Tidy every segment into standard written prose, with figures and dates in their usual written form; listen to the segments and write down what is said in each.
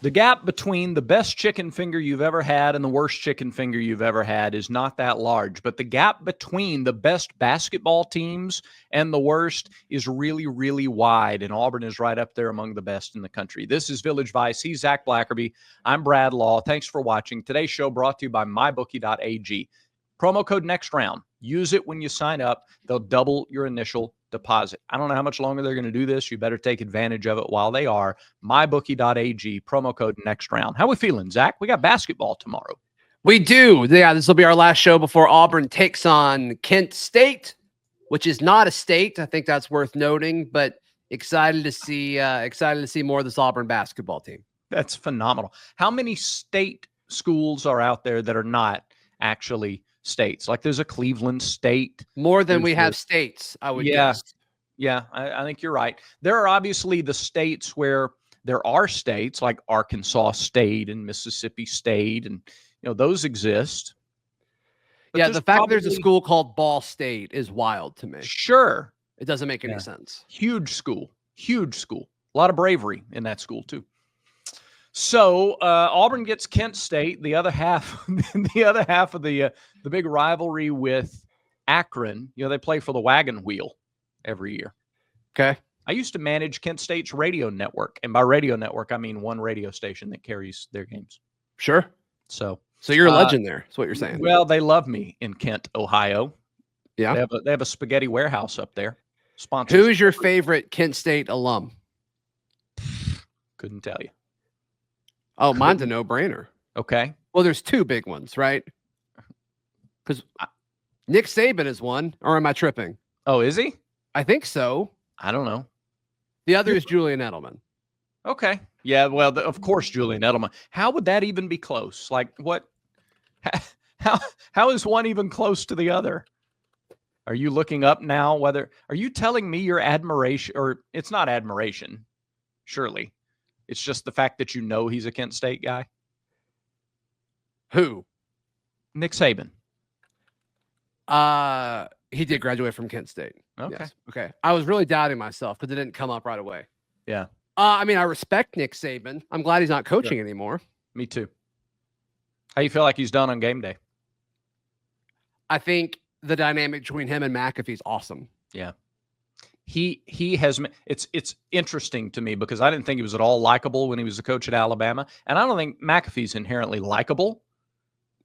The gap between the best chicken finger you've ever had and the worst chicken finger you've ever had is not that large. But the gap between the best basketball teams and the worst is really, really wide. And Auburn is right up there among the best in the country. This is Village Vice. He's Zach Blackerby. I'm Brad Law. Thanks for watching. Today's show brought to you by mybookie.ag. Promo code next round. Use it when you sign up. They'll double your initial deposit. I don't know how much longer they're going to do this. You better take advantage of it while they are. Mybookie.ag, promo code next round. How we feeling, Zach? We got basketball tomorrow. We do. Yeah, this will be our last show before Auburn takes on Kent State, which is not a state. I think that's worth noting, but excited to see more of this Auburn basketball team. That's phenomenal. How many state schools are out there that are not actually states? Like there's a Cleveland State. More than we have states, I would guess. Yeah, I think you're right. There are obviously the states where there are states like Arkansas State and Mississippi State, and those exist. But yeah, the fact that there's a school called Ball State is wild to me. Sure. It doesn't make any sense. Huge school. A lot of bravery in that school too. So Auburn gets Kent State. The other half of the big rivalry with Akron. They play for the Wagon Wheel every year. Okay. I used to manage Kent State's radio network, and by radio network I mean one radio station that carries their games. Sure. So you're a legend there. That's what you're saying. Well, they love me in Kent, Ohio. Yeah. They have a spaghetti warehouse up there. Sponsors. Who is your favorite Kent State alum? Couldn't tell you. Oh, mine's a no-brainer. Okay. Well, there's two big ones, right? Because Nick Saban is one, or am I tripping? Oh, is he? I think so. I don't know. The other is Julian Edelman. Okay. Yeah, well, of course, Julian Edelman. How would that even be close? Like, what? How is one even close to the other? Are you looking up now are you telling me your admiration, or it's not admiration, surely. It's just the fact that he's a Kent State guy? Who? Nick Saban. He did graduate from Kent State. Okay. Yes. Okay. I was really doubting myself because it didn't come up right away. Yeah. I mean, I respect Nick Saban. I'm glad he's not coaching anymore. Me too. How you feel like he's done on game day? I think the dynamic between him and McAfee's awesome. Yeah. He has. It's interesting to me because I didn't think he was at all likable when he was the coach at Alabama, and I don't think McAfee's inherently likable.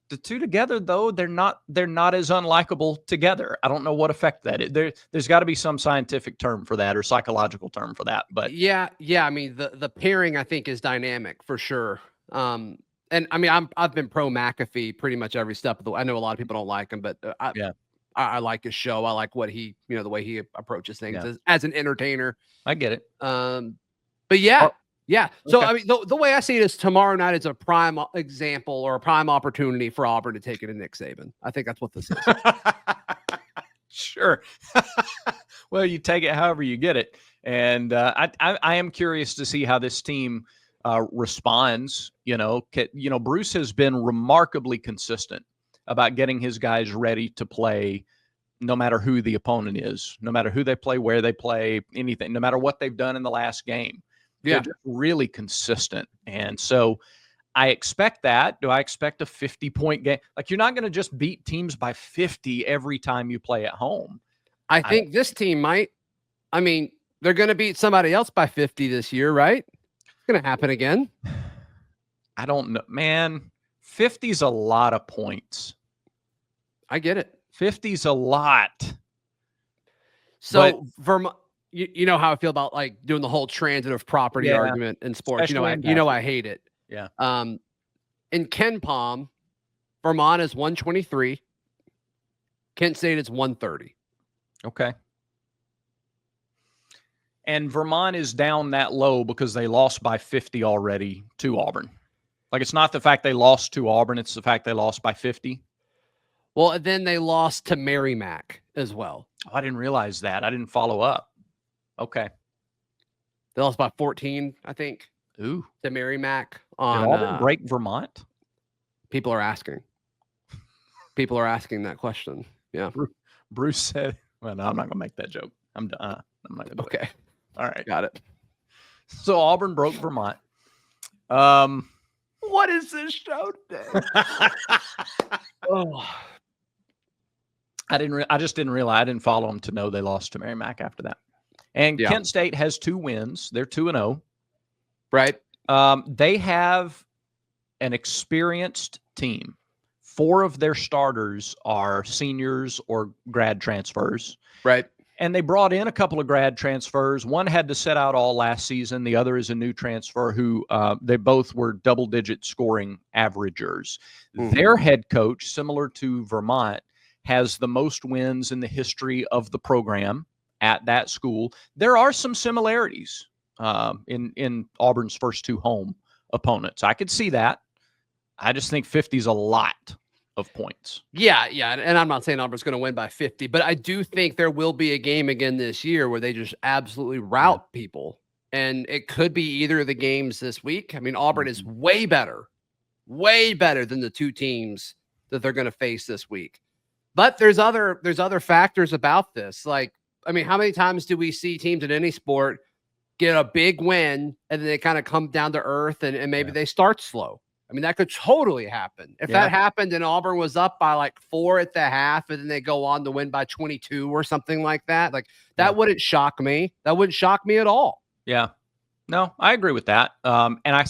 The two together, though, they're not as unlikable together. I don't know what effect that is. There's got to be some scientific term for that or psychological term for that. But yeah. I mean, the pairing I think is dynamic for sure. And I mean, I've been pro McAfee pretty much every step of the way. I know a lot of people don't like him, but I like his show. I like what he, the way he approaches things as an entertainer. I get it. But yeah. So, okay. I mean, the way I see it is tomorrow night is a prime example or a prime opportunity for Auburn to take it to Nick Saban. I think that's what this is. Sure. Well, you take it however you get it. And I am curious to see how this team responds. Bruce has been remarkably consistent about getting his guys ready to play no matter who the opponent is, no matter who they play, where they play, anything, no matter what they've done in the last game. Yeah. They're just really consistent. And so I expect that. Do I expect a 50-point game? Like, you're not going to just beat teams by 50 every time you play at home. I think this team might. I mean, they're going to beat somebody else by 50 this year, right? It's going to happen again. I don't know, man. 50's a lot of points. I get it. 50's a lot. So Vermont, you know how I feel about like doing the whole transitive property argument in sports. I hate it. Yeah. In Ken Palm, Vermont is 123. Kent State is 130. Okay. And Vermont is down that low because they lost by 50 already to Auburn. Like, it's not the fact they lost to Auburn, it's the fact they lost by 50. Well, then they lost to Merrimack as well. Oh, I didn't realize that. I didn't follow up. Okay. They lost by 14, I think. Ooh. To Merrimack. Did Auburn break Vermont? People are asking. People are asking that question. Yeah. Bruce said, well, no, I'm not going to make that joke. I'm done. I'm not going to do it. Okay. All right. Got it. So Auburn broke Vermont. What is this show today? Oh, I just didn't realize. I didn't follow them to know they lost to Merrimack after that. And yeah. Kent State has 2 wins. They're 2-0. Right. They have an experienced team. 4 of their starters are seniors or grad transfers. Right. And they brought in a couple of grad transfers. One had to sit out all last season. The other is a new transfer who they both were double-digit scoring averagers. Mm-hmm. Their head coach, similar to Vermont, has the most wins in the history of the program at that school. There are some similarities in Auburn's first 2 home opponents. I could see that. I just think 50 is a lot of points. Yeah. And I'm not saying Auburn's going to win by 50, but I do think there will be a game again this year where they just absolutely rout people. And it could be either of the games this week. I mean, Auburn is way better than the 2 teams that they're going to face this week. But there's other factors about this. Like, I mean, how many times do we see teams in any sport get a big win and then they kind of come down to earth and maybe they start slow? I mean, that could totally happen. If that happened and Auburn was up by like 4 at the half and then they go on to win by 22 or something like that, like that wouldn't shock me. That wouldn't shock me at all. Yeah. No, I agree with that. And I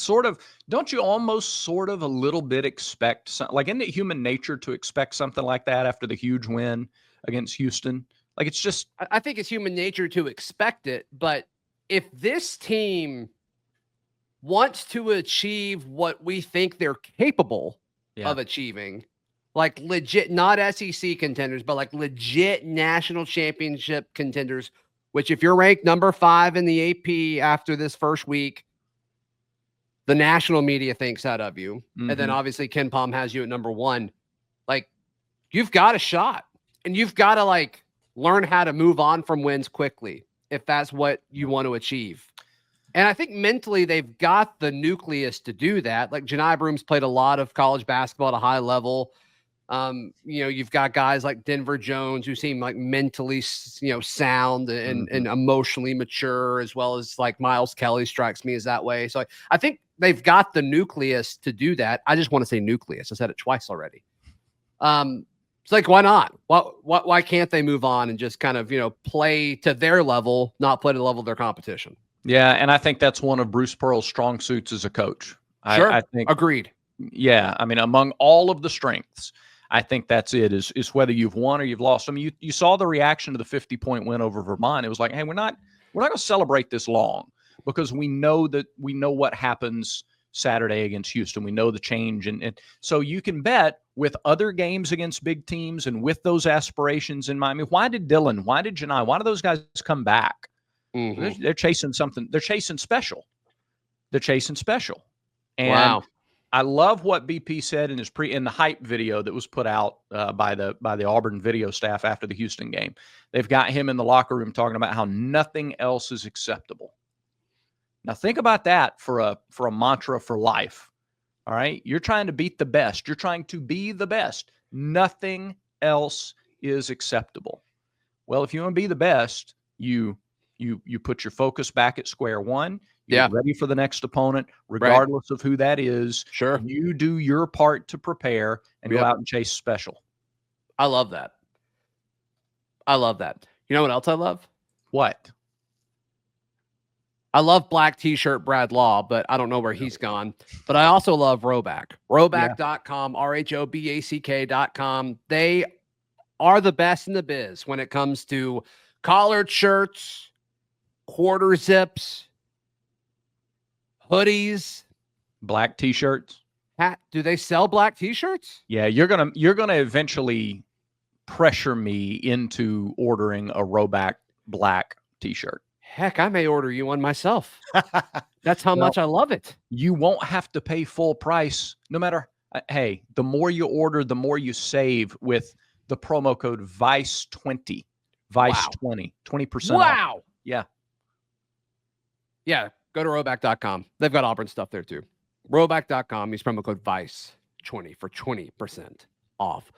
don't you almost sort of a little bit expect, like, isn't it human nature to expect something like that after the huge win against Houston? Like, it's just. I think it's human nature to expect it. But if this team wants to achieve what we think they're capable of achieving, like legit, not SEC contenders, but like legit national championship contenders, which if you're ranked number 5 in the AP after this first week, the national media thinks that of you. Mm-hmm. And then obviously Ken Palm has you at number 1. Like, you've got a shot and you've got to like learn how to move on from wins quickly if that's what you want to achieve. And I think mentally they've got the nucleus to do that. Like, Janai Broom's played a lot of college basketball at a high level. You've got guys like Denver Jones who seem like mentally, sound and emotionally mature, as well as like Miles Kelly strikes me as that way. So I think they've got the nucleus to do that. I just want to say nucleus. I said it twice already. It's like, why not? Why can't they move on and just kind of, play to their level, not play to the level of their competition? Yeah, and I think that's one of Bruce Pearl's strong suits as a coach. Sure. I think agreed. Yeah, I mean, among all of the strengths, I think that's it, is whether you've won or you've lost. I mean, you saw the reaction to the 50-point win over Vermont. It was like, hey, we're not going to celebrate this long because we know what happens Saturday against Houston. We know the change. And so you can bet with other games against big teams and with those aspirations in mind. I mean, why did Dylan, why did Janai, why did those guys come back? Mm-hmm. They're chasing something. They're chasing special. And wow. I love what BP said in his in the hype video that was put out by the Auburn video staff after the Houston game. They've got him in the locker room talking about how nothing else is acceptable. Now think about that for a mantra for life. All right, you're trying to beat the best. You're trying to be the best. Nothing else is acceptable. Well, if you want to be the best, you put your focus back at square one. You're ready for the next opponent, regardless of who that is. Sure. You do your part to prepare and go out and chase special. I love that. You know what else I love? What? I love black t-shirt Brad Law, but I don't know where he's gone. But I also love Roback. Roback.com, RHOBACK.com. They are the best in the biz when it comes to collared shirts, quarter zips, hoodies, black t-shirts. Do they sell black t-shirts? Yeah, you're gonna eventually pressure me into ordering a Roback black t-shirt. Heck, I may order you one myself. That's how much I love it. You won't have to pay full price, no matter. Hey, the more you order, the more you save with the promo code VICE20. VICE20, 20% wow. off. Yeah. Yeah, go to Roback.com. They've got Auburn stuff there too. Roback.com. Use promo code VICE20 for 20% off.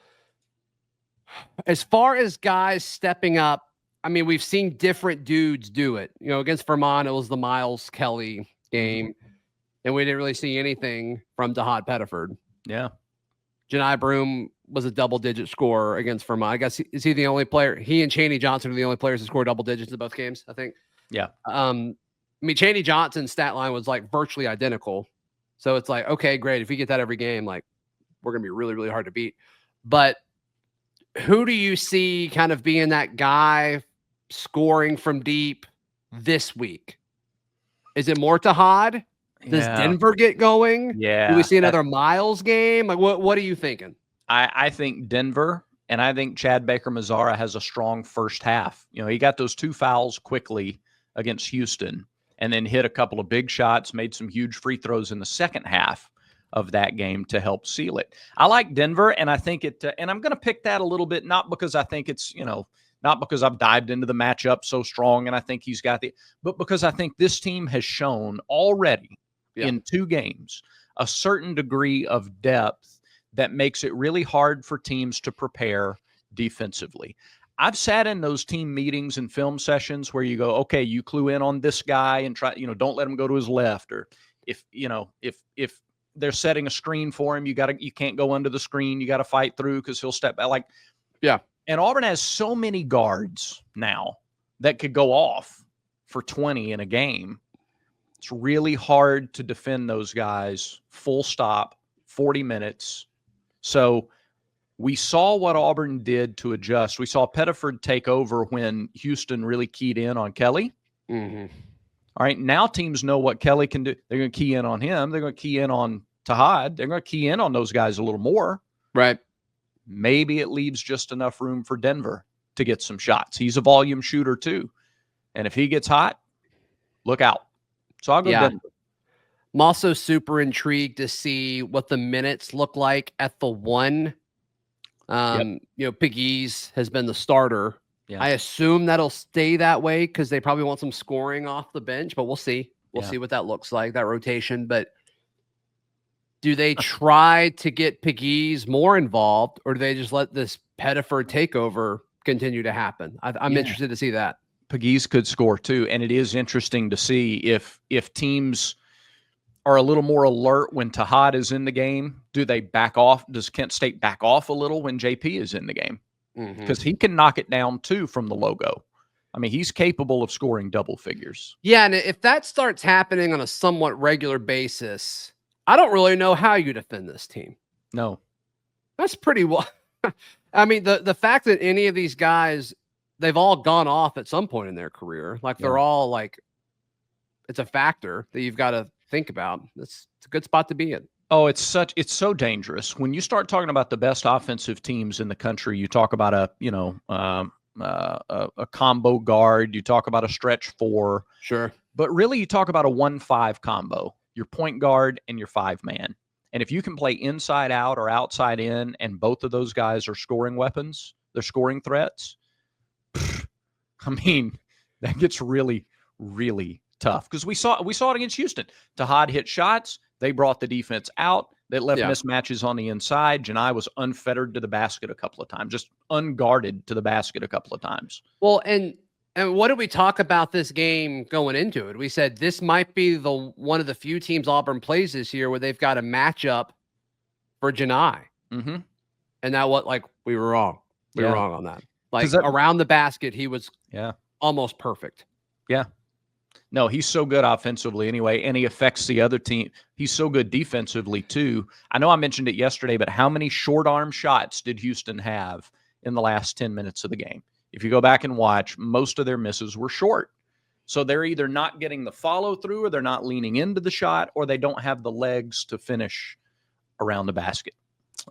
As far as guys stepping up, I mean, we've seen different dudes do it. Against Vermont, it was the Miles Kelly game. and we didn't really see anything from Tahad Pettiford. Yeah. Janai Broom was a double-digit scorer against Vermont. I guess is he the only player? He and Chaney Johnson are the only players to score double digits in both games, I think. Yeah. I mean, Chaney Johnson's stat line was like virtually identical. So it's like, okay, great. If we get that every game, like we're going to be really, really hard to beat. But who do you see kind of being that guy scoring from deep this week? Is it more Tahad? Does Denver get going? Yeah. Do we see another Miles game? Like, what are you thinking? I think Denver, and I think Chad Baker-Mazara has a strong first half. You know, he got those 2 fouls quickly against Houston and then hit a couple of big shots, made some huge free throws in the second half of that game to help seal it. I like Denver, and I think it and I'm going to pick that a little bit, not because I think it's, you know, not because I've dived into the matchup so strong and I think he's got but because I think this team has shown already in 2 games a certain degree of depth that makes it really hard for teams to prepare defensively. I've sat in those team meetings and film sessions where you go, okay, you clue in on this guy and try, you know, don't let him go to his left. Or if, you know, if they're setting a screen for him, you can't go under the screen. You got to fight through because he'll step back. Like, yeah. And Auburn has so many guards now that could go off for 20 in a game. It's really hard to defend those guys full stop, 40 minutes. So we saw what Auburn did to adjust. We saw Pettiford take over when Houston really keyed in on Kelly. Mm-hmm. All right, now teams know what Kelly can do. They're going to key in on him. They're going to key in on Tahad. They're going to key in on those guys a little more. Right. Maybe it leaves just enough room for Denver to get some shots. He's a volume shooter too. And if he gets hot, look out. So I'll go Denver. I'm also super intrigued to see what the minutes look like at the 1. You know, Pegues has been the starter. Yeah. I assume that'll stay that way because they probably want some scoring off the bench, but we'll see. We'll see what that looks like, that rotation. But do they try to get Pegues more involved, or do they just let this Pettiford takeover continue to happen? I'm interested to see that. Pegues could score too, and it is interesting to see if teams are a little more alert when Tahad is in the game. Do they back off? Does Kent State back off a little when JP is in the game? Because he can knock it down too from the logo. I mean, he's capable of scoring double figures. Yeah, and if that starts happening on a somewhat regular basis, I don't really know how you defend this team. No. That's pretty well. I mean, the fact that any of these guys, they've all gone off at some point in their career. Like they're all like, it's a factor that you've got to think about. It's a good spot to be in. Oh, it's so dangerous. When you start talking about the best offensive teams in the country, you talk about a combo guard, you talk about a stretch 4. Sure. But really you talk about a 1-5 combo, your point guard and your 5-man. And if you can play inside out or outside in, and both of those guys are scoring weapons, they're scoring threats, I mean, that gets really, really tough. Because we saw it against Houston. Tahad hit shots. They brought the defense out. They left mismatches on the inside. Janai was unfettered to the basket a couple of times, just unguarded to the basket a couple of times. Well, and what did we talk about this game going into it? We said this might be one of the few teams Auburn plays this year where they've got a matchup for Janai. Mm-hmm. And that we were wrong. We were wrong on that. Like around the basket, he was almost perfect. Yeah. No, he's so good offensively anyway, and he affects the other team. He's so good defensively too. I know I mentioned it yesterday, but how many short arm shots did Houston have in the last 10 minutes of the game? If you go back and watch, most of their misses were short. So they're either not getting the follow through, or they're not leaning into the shot, or they don't have the legs to finish around the basket.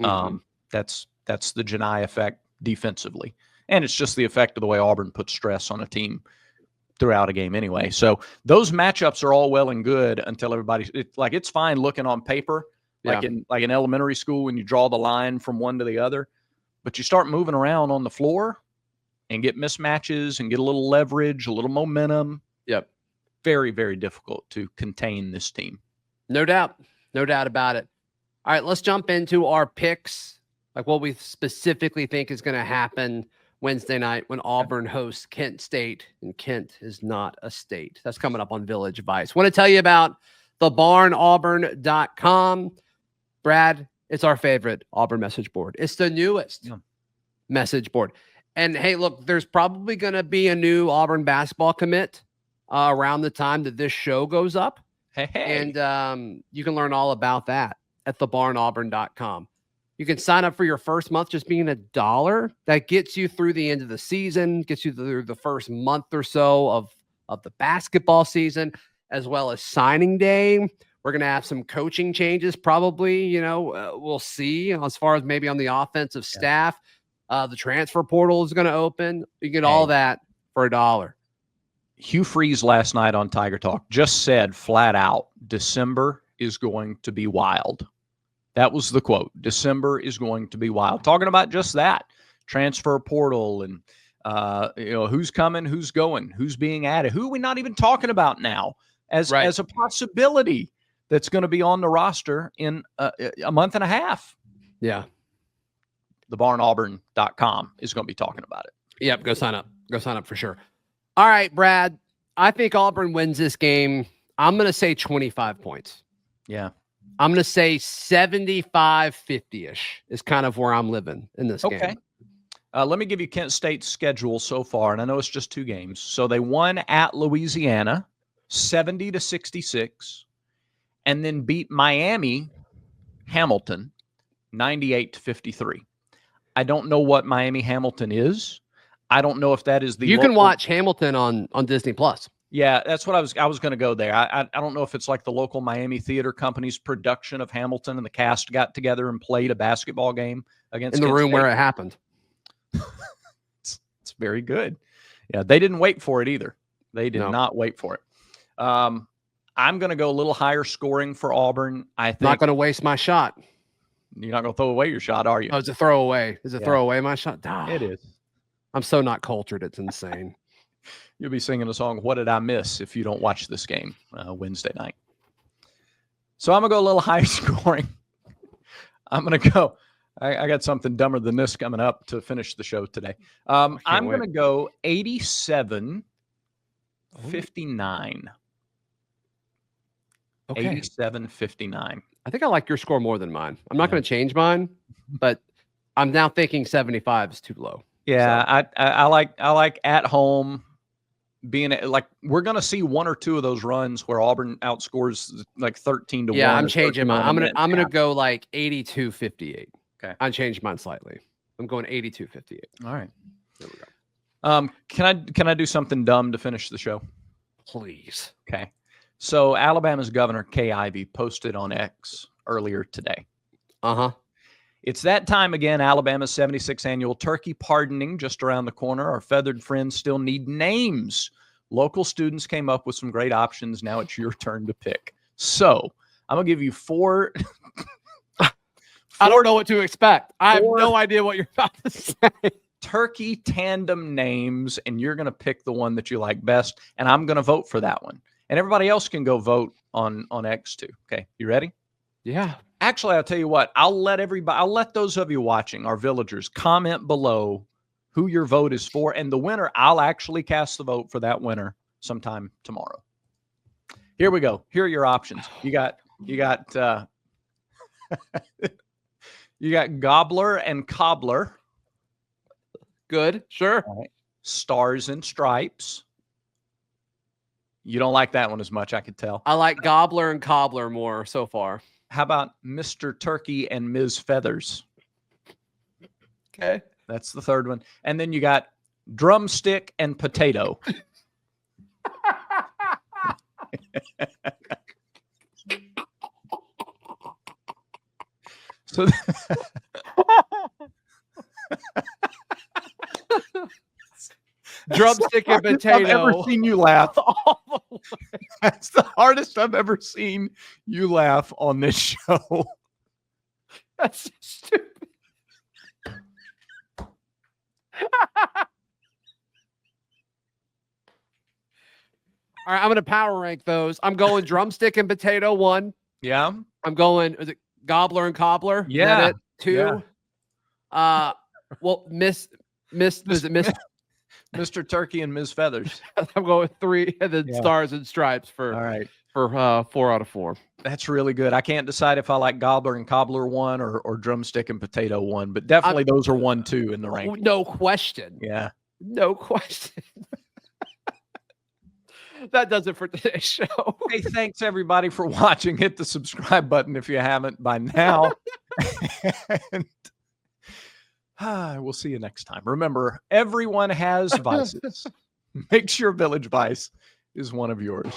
Mm-hmm. That's the Janai effect defensively. And it's just the effect of the way Auburn puts stress on a team throughout a game anyway. So those matchups are all well and good until it's fine looking on paper, like in elementary school when you draw the line from one to the other, but you start moving around on the floor and get mismatches and get a little leverage, a little momentum. Yep. Very, very difficult to contain this team. No doubt. No doubt about it. All right, let's jump into our picks, like what we specifically think is going to happen Wednesday night when Auburn hosts Kent State, and Kent is not a state. That's coming up on Village Vice. Want to tell you about thebarnauburn.com. Brad, it's our favorite Auburn message board. It's the newest message board. And hey, look, there's probably going to be a new Auburn basketball commit around the time that this show goes up. Hey. And you can learn all about that at thebarnauburn.com. You can sign up for your first month just being $1. That gets you through the end of the season, gets you through the first month or so of the basketball season, as well as signing day. We're going to have some coaching changes probably, we'll see as far as maybe on the offensive staff. The transfer portal is going to open. You get all that for $1. Hugh Freeze last night on Tiger Talk just said flat out, December is going to be wild. That was the quote. December is going to be wild. Talking about just that. Transfer portal and, who's coming, who's going, who's being added. Who are we not even talking about now as a possibility that's going to be on the roster in a month and a half? Yeah. thebarnauburn.com is going to be talking about it. Yep. Go sign up. Go sign up for sure. All right, Brad. I think Auburn wins this game. I'm going to say 25 points. Yeah. I'm going to say 75-50-ish is kind of where I'm living in this game. Let me give you Kent State's schedule so far, and I know it's just 2 games. So they won at Louisiana 70-66, and then beat Miami Hamilton 98-53. I don't know what Miami Hamilton is. I don't know if that is the. You can watch Hamilton on Disney Plus. Yeah, that's what I was going to go there. I don't know if it's like the local Miami Theater Company's production of Hamilton, and the cast got together and played a basketball game against in the Kent room State. where it happened. It's very good. Yeah, they didn't wait for it either. They did not wait for it. I'm going to go a little higher scoring for Auburn. I think not going to waste my shot. You're not going to throw away your shot, are you? Oh, it's a throwaway. Is it throwaway my shot? It is. I'm so not cultured. It's insane. You'll be singing a song, What Did I Miss, if you don't watch this game Wednesday night. So I'm going to go a little high scoring. I'm going to go. I got something dumber than this coming up to finish the show today. I'm going to go 87-59. Okay. 87-59. I think I like your score more than mine. I'm not going to change mine, but I'm now thinking 75 is too low. Yeah, so. I like at home being like we're going to see 1 or 2 of those runs where Auburn outscores like 13-1. Yeah, I'm changing mine. I'm gonna go like 82-58. Okay, I changed mine slightly. I'm going 82-58. All right, there we go. Can I do something dumb to finish the show? Please. Okay. So Alabama's Governor Kay Ivey posted on X earlier today. It's that time again. Alabama's 76th annual turkey pardoning just around the corner. Our feathered friends still need names. Local students came up with some great options. Now it's your turn to pick. So I'm going to give you 4. I don't know what to expect. I have no idea what you're about to say. Turkey tandem names, and you're going to pick the one that you like best, and I'm going to vote for that one. And everybody else can go vote on X too. Okay, you ready? Yeah. Actually, I'll tell you what. I'll let those of you watching, our villagers, comment below who your vote is for, and the winner, I'll actually cast the vote for that winner sometime tomorrow. Here we go. Here are your options. You got you got Gobbler and Cobbler. Good. Sure. Right. Stars and Stripes. You don't like that one as much, I could tell. I like Gobbler and Cobbler more so far. How about Mr. Turkey and Ms. Feathers? Okay. That's the third one. And then you got Drumstick and Potato. So Drumstick and Potato. I've ever seen you laugh. That's the hardest I've ever seen you laugh on this show. That's so stupid. All right, I'm going to power rank those. I'm going Drumstick and Potato 1. Yeah. I'm going, is it Gobbler and Cobbler? Yeah. 2. Yeah. Well, Miss Mr. Turkey and Ms. Feathers. I'm going with 3, and then Stars and Stripes for. All right. for 4 out of 4. That's really good. I can't decide if I like Gobbler and Cobbler 1 or Drumstick and Potato 1, but definitely those are 1, 2 in the ranking. No question. Yeah. No question. That does it for today's show. Hey, thanks everybody for watching. Hit the subscribe button if you haven't by now. And we'll see you next time. Remember, everyone has vices. Make sure Village Vice is one of yours.